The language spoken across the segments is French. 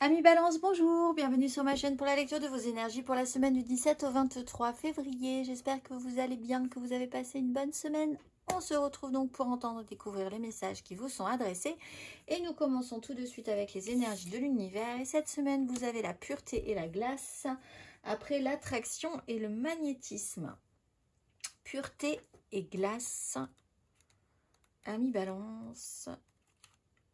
Amis Balance, bonjour, bienvenue sur ma chaîne pour la lecture de vos énergies pour la semaine du 17 au 23 février. J'espère que vous allez bien, que vous avez passé une bonne semaine. On se retrouve donc pour entendre découvrir les messages qui vous sont adressés. Et nous commençons tout de suite avec les énergies de l'univers. Et cette semaine, vous avez la pureté et la glace, après l'attraction et le magnétisme. Pureté et glace. Amis Balance.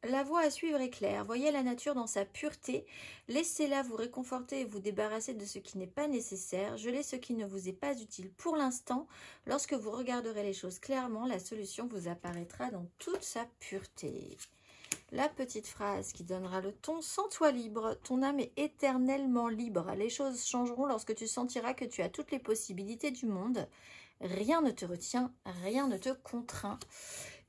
La voie à suivre est claire. Voyez la nature dans sa pureté. Laissez-la vous réconforter et vous débarrasser de ce qui n'est pas nécessaire. Gelez ce qui ne vous est pas utile pour l'instant. Lorsque vous regarderez les choses clairement, la solution vous apparaîtra dans toute sa pureté. La petite phrase qui donnera le ton. Sens-toi libre. Ton âme est éternellement libre. Les choses changeront lorsque tu sentiras que tu as toutes les possibilités du monde. Rien ne te retient, rien ne te contraint.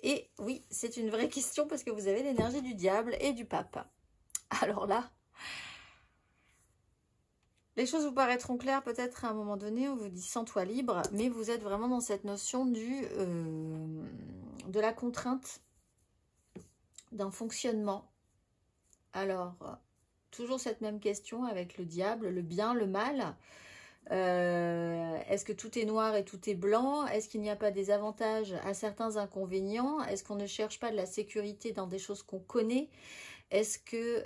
Et oui, c'est une vraie question parce que vous avez l'énergie du diable et du pape. Alors là, les choses vous paraîtront claires peut-être à un moment donné, on vous dit sens-toi libre, mais vous êtes vraiment dans cette notion de la contrainte, d'un fonctionnement. Alors, toujours cette même question avec le diable, le bien, le mal. Est-ce que tout est noir et tout est blanc? Est-ce qu'il n'y a pas des avantages à certains inconvénients? Est-ce qu'on ne cherche pas de la sécurité dans des choses qu'on connaît? Est-ce que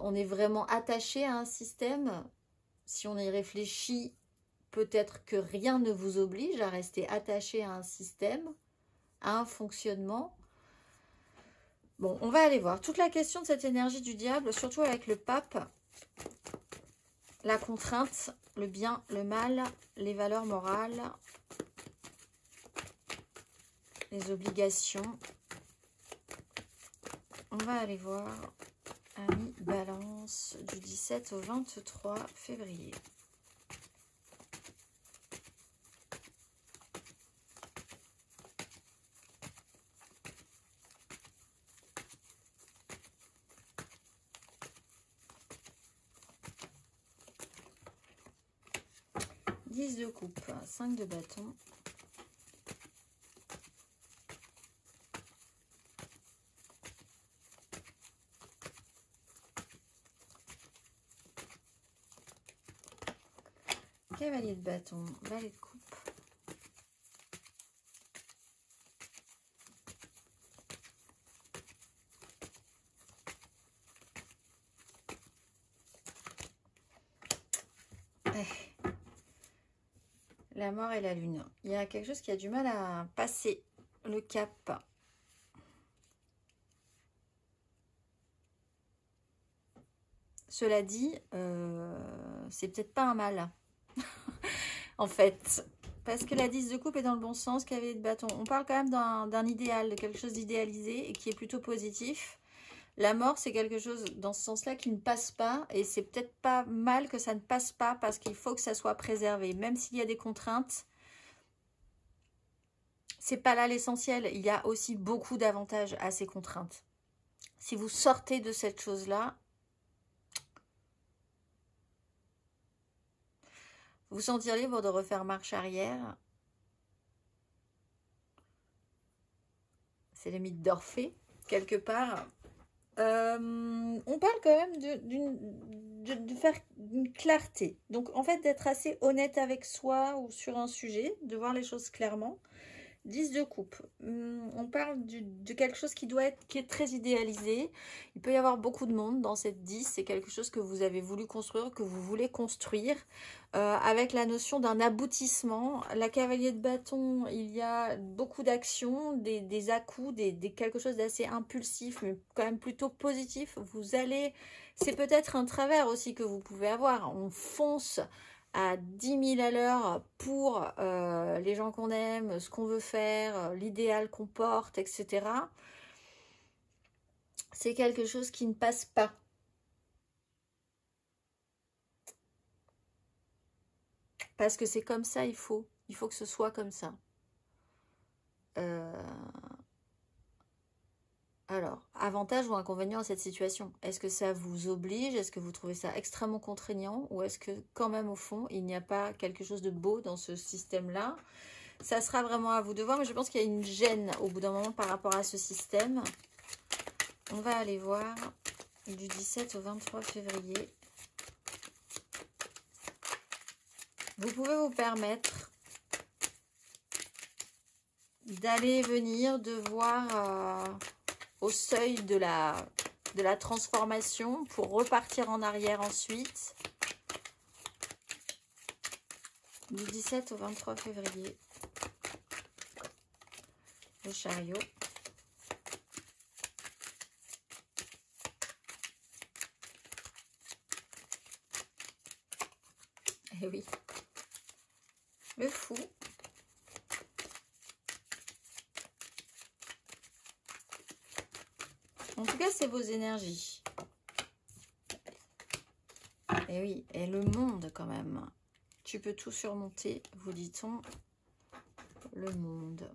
on est vraiment attaché à un système? Si on y réfléchit, peut-être que rien ne vous oblige à rester attaché à un système, à un fonctionnement. Bon, on va aller voir. Toute la question de cette énergie du diable, surtout avec le pape, la contrainte, le bien, le mal, les valeurs morales, les obligations. On va aller voir, amis Balance, du 17 au 23 février. Dix de coupe, 5 de bâton. Cavalier de bâton, valet de coupe. La mort et la lune. Il y a quelque chose qui a du mal à passer le cap. Cela dit, c'est peut-être pas un mal. En fait, parce que la 10 de coupe est dans le bon sens, cavalier de bâton. On parle quand même d'un idéal, de quelque chose d'idéalisé et qui est plutôt positif. La mort, c'est quelque chose dans ce sens-là qui ne passe pas. Et c'est peut-être pas mal que ça ne passe pas parce qu'il faut que ça soit préservé. Même s'il y a des contraintes, c'est pas là l'essentiel. Il y a aussi beaucoup d'avantages à ces contraintes. Si vous sortez de cette chose-là, vous sentir libre de refaire marche arrière. C'est le mythe d'Orphée, quelque part. On parle quand même de faire une clarté. Donc, en fait, d'être assez honnête avec soi ou sur un sujet, de voir les choses clairement. 10 de coupe. On parle de quelque chose qui est très idéalisé. Il peut y avoir beaucoup de monde dans cette 10. C'est quelque chose que vous avez voulu construire, que vous voulez construire, avec la notion d'un aboutissement. La cavalier de bâton, il y a beaucoup d'actions, des à-coups, quelque chose d'assez impulsif, mais quand même plutôt positif. C'est peut-être un travers aussi que vous pouvez avoir. On fonce à 10 000 à l'heure pour les gens qu'on aime, ce qu'on veut faire, l'idéal qu'on porte, etc. C'est quelque chose qui ne passe pas. Parce que c'est comme ça, il faut que ce soit comme ça. Alors, avantage ou inconvénient à cette situation? Est-ce que ça vous oblige? Est-ce que vous trouvez ça extrêmement contraignant? Ou est-ce que quand même au fond, il n'y a pas quelque chose de beau dans ce système-là? Ça sera vraiment à vous de voir, mais je pense qu'il y a une gêne au bout d'un moment par rapport à ce système. On va aller voir du 17 au 23 février. Vous pouvez vous permettre d'aller venir, de voir au seuil de la transformation pour repartir en arrière ensuite. Du 17 au 23 février. Le chariot. Eh oui. Le fou. En tout cas, c'est vos énergies. Et oui, et le monde quand même. Tu peux tout surmonter, vous dit-on. Le monde.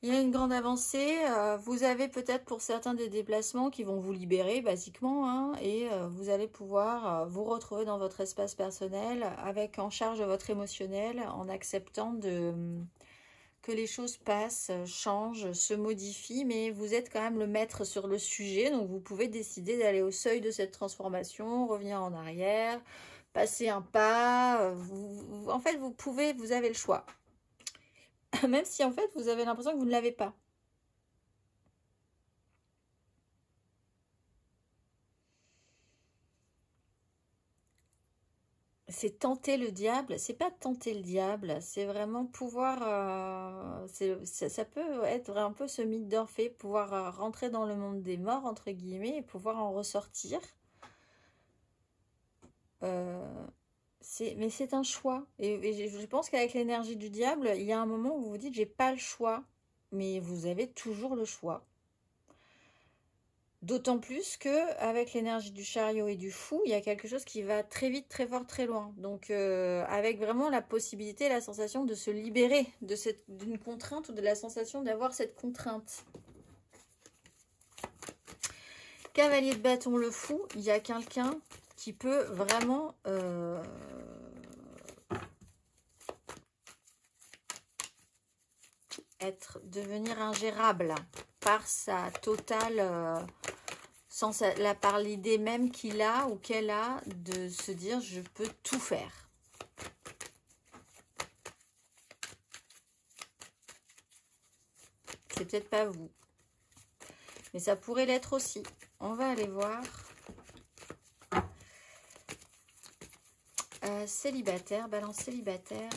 Il y a une grande avancée. Vous avez peut-être pour certains des déplacements qui vont vous libérer, basiquement. Hein, et vous allez pouvoir vous retrouver dans votre espace personnel avec en charge votre émotionnel, en acceptant que les choses passent, changent, se modifient. Mais vous êtes quand même le maître sur le sujet. Donc vous pouvez décider d'aller au seuil de cette transformation, revenir en arrière, passer un pas. En fait, vous avez le choix. Même si en fait vous avez l'impression que vous ne l'avez pas. C'est tenter le diable, c'est pas tenter le diable, c'est vraiment pouvoir, ça peut être un peu ce mythe d'Orphée, pouvoir rentrer dans le monde des morts, entre guillemets, et pouvoir en ressortir. Mais c'est un choix. Et je pense qu'avec l'énergie du diable, il y a un moment où vous vous dites, j'ai pas le choix. Mais vous avez toujours le choix. D'autant plus que avec l'énergie du chariot et du fou, il y a quelque chose qui va très vite, très fort, très loin. Donc avec vraiment la possibilité, la sensation de se libérer d'une contrainte ou de la sensation d'avoir cette contrainte. Cavalier de bâton, le fou, il y a quelqu'un qui peut vraiment devenir ingérable par sa totale, par l'idée même qu'il a ou qu'elle a de se dire je peux tout faire. C'est peut-être pas vous, mais ça pourrait l'être aussi. On va aller voir. Célibataire, balance célibataire.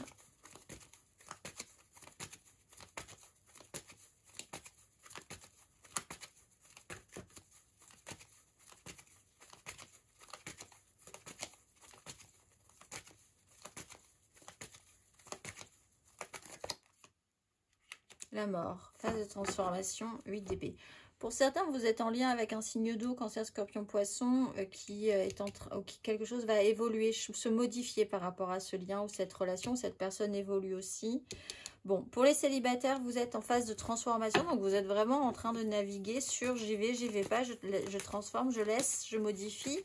La mort, phase de transformation, 8 d'épée. Pour certains, vous êtes en lien avec un signe d'eau, cancer, scorpion, poisson, qui quelque chose va évoluer, se modifier par rapport à ce lien ou cette relation. Cette personne évolue aussi. Bon, pour les célibataires, vous êtes en phase de transformation, donc vous êtes vraiment en train de naviguer sur j'y vais pas, je transforme, je laisse, je modifie,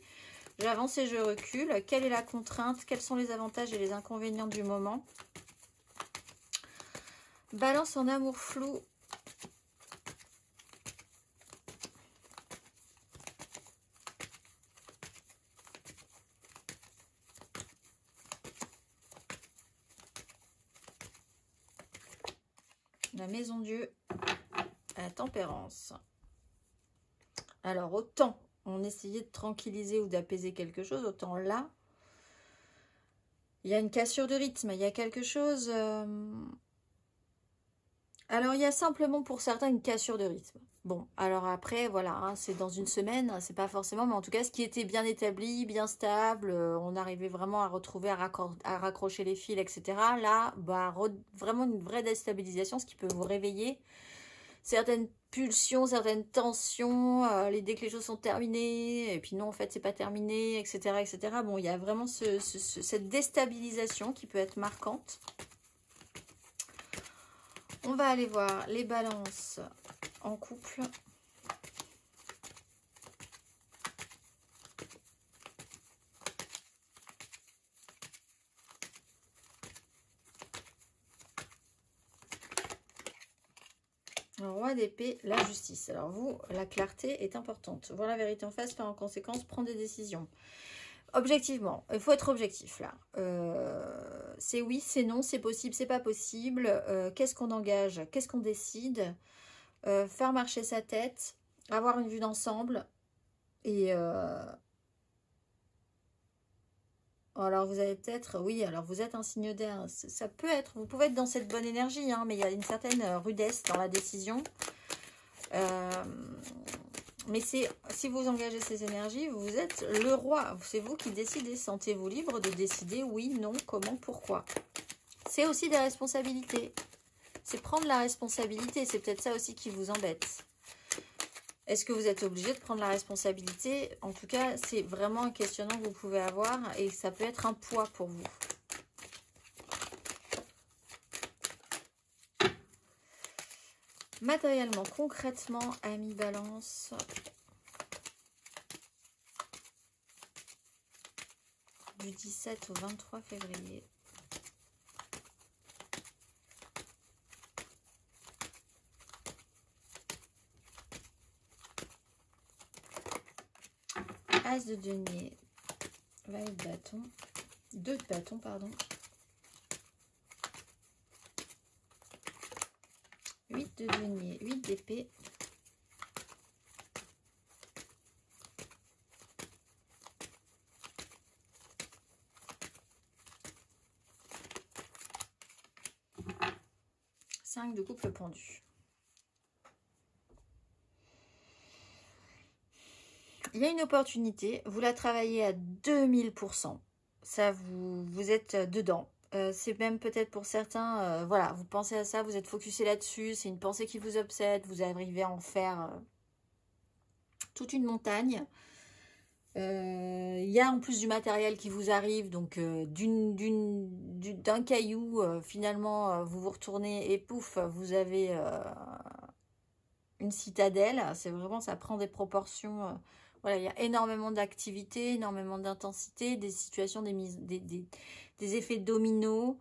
j'avance et je recule. Quelle est la contrainte? Quels sont les avantages et les inconvénients du moment? Balance en amour flou. La maison Dieu, la tempérance. Alors, autant on essayait de tranquilliser ou d'apaiser quelque chose, autant là, il y a une cassure de rythme, il y a quelque chose... Alors, il y a simplement pour certains une cassure de rythme. Bon, alors après, voilà, hein, c'est dans une semaine, c'est pas forcément, mais en tout cas, ce qui était bien établi, bien stable, on arrivait vraiment à retrouver, à raccrocher les fils, etc. Là, bah, vraiment une vraie déstabilisation, ce qui peut vous réveiller. Certaines pulsions, certaines tensions, l'idée que les choses sont terminées, et puis non, en fait, c'est pas terminé, etc., etc. Bon, il y a vraiment cette déstabilisation qui peut être marquante. On va aller voir les balances en couple. Le roi d'épée, la justice. Alors vous, la clarté est importante. Voir la vérité en face, faire en conséquence, prendre des décisions. Objectivement, il faut être objectif là. C'est oui, c'est non, c'est possible, c'est pas possible. Qu'est-ce qu'on engage? Qu'est-ce qu'on décide? Faire marcher sa tête, avoir une vue d'ensemble. Et alors vous avez peut-être, oui, alors vous êtes un signe d'air. Ça peut être, vous pouvez être dans cette bonne énergie, hein, mais il y a une certaine rudesse dans la décision. Mais si vous engagez ces énergies, vous êtes le roi. C'est vous qui décidez. Sentez-vous libre de décider oui, non, comment, pourquoi. C'est aussi des responsabilités. C'est prendre la responsabilité. C'est peut-être ça aussi qui vous embête. Est-ce que vous êtes obligé de prendre la responsabilité? En tout cas, c'est vraiment un questionnement que vous pouvez avoir et ça peut être un poids pour vous. Matériellement, concrètement, amis Balance, du 17 au 23 février. As de denier, valet de bâton, 2 de bâton, pardon. 8 de denier, 8 d'épée. Cinq de couple pendu. Il y a une opportunité, vous la travaillez à 2000%. Ça, vous êtes dedans. C'est même peut-être pour certains, voilà, vous pensez à ça, vous êtes focusé là-dessus, c'est une pensée qui vous obsède, vous arrivez à en faire toute une montagne. Il y a en plus du matériel qui vous arrive, donc d'un caillou, finalement, vous vous retournez et pouf, vous avez une citadelle. C'est vraiment, ça prend des proportions... voilà, il y a énormément d'activités, énormément d'intensité, des situations, des effets dominos.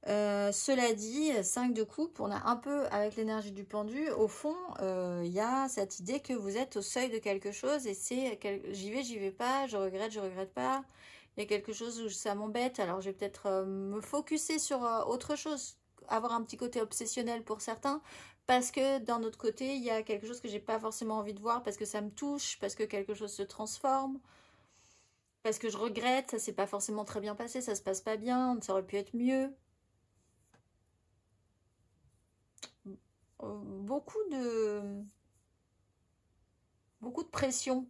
Cela dit, 5 de coupe, on a un peu, avec l'énergie du pendu, au fond, il y a cette idée que vous êtes au seuil de quelque chose et c'est j'y vais pas, je regrette pas. Il y a quelque chose où ça m'embête, alors je vais peut-être me focuser sur autre chose, avoir un petit côté obsessionnel pour certains, parce que d'un autre côté, il y a quelque chose que j'ai pas forcément envie de voir, parce que ça me touche, parce que quelque chose se transforme, parce que je regrette, ça s'est pas forcément très bien passé, ça se passe pas bien, ça aurait pu être mieux. Beaucoup de pression.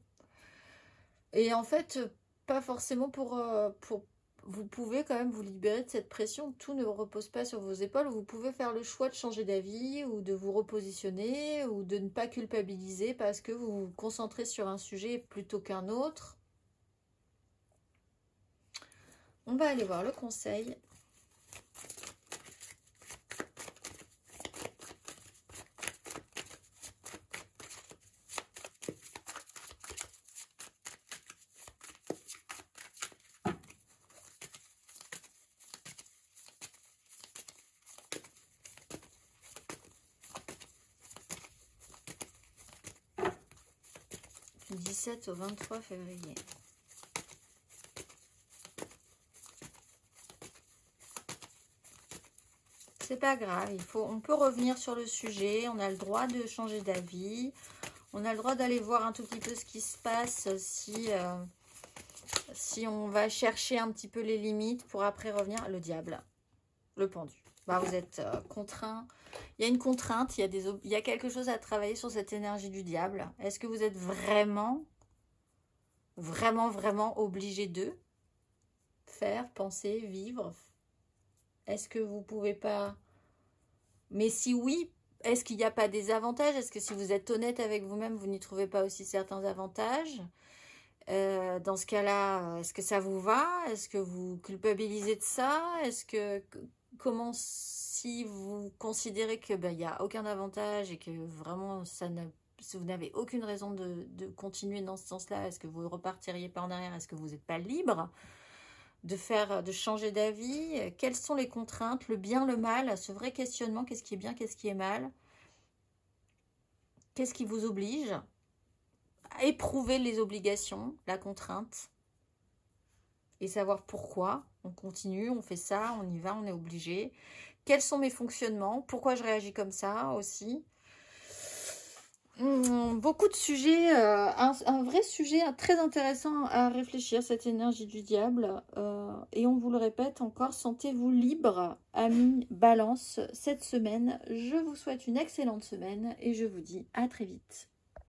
Et en fait, pas forcément pour vous pouvez quand même vous libérer de cette pression. Tout ne repose pas sur vos épaules. Vous pouvez faire le choix de changer d'avis ou de vous repositionner ou de ne pas culpabiliser parce que vous vous concentrez sur un sujet plutôt qu'un autre. On va aller voir le conseil. Du 17 au 23 février. C'est pas grave, on peut revenir sur le sujet, on a le droit de changer d'avis, on a le droit d'aller voir un tout petit peu ce qui se passe si on va chercher un petit peu les limites pour après revenir. Le diable, le pendu. Bah, vous êtes contraint. Il y a une contrainte, il y a quelque chose à travailler sur cette énergie du diable. Est-ce que vous êtes vraiment obligé de faire, penser, vivre? Est-ce que vous pouvez pas... Mais si oui, est-ce qu'il n'y a pas des avantages? Est-ce que si vous êtes honnête avec vous-même, vous n'y trouvez pas aussi certains avantages? Dans ce cas-là, est-ce que ça vous va? Est-ce que vous culpabilisez de ça? Comment, si vous considérez que il n'y a aucun avantage et que vraiment vous n'avez aucune raison de continuer dans ce sens-là, est-ce que vous ne repartiriez pas en arrière? Est-ce que vous n'êtes pas libre de changer d'avis? Quelles sont les contraintes, le bien, le mal, ce vrai questionnement, qu'est-ce qui est bien, qu'est-ce qui est mal? Qu'est-ce qui vous oblige à éprouver les obligations, la contrainte, et savoir pourquoi on continue, on fait ça, on y va, on est obligé. Quels sont mes fonctionnements? Pourquoi je réagis comme ça aussi? Beaucoup de sujets, un vrai sujet très intéressant à réfléchir, cette énergie du diable. Et on vous le répète encore, sentez-vous libre, amis Balance, cette semaine. Je vous souhaite une excellente semaine et je vous dis à très vite.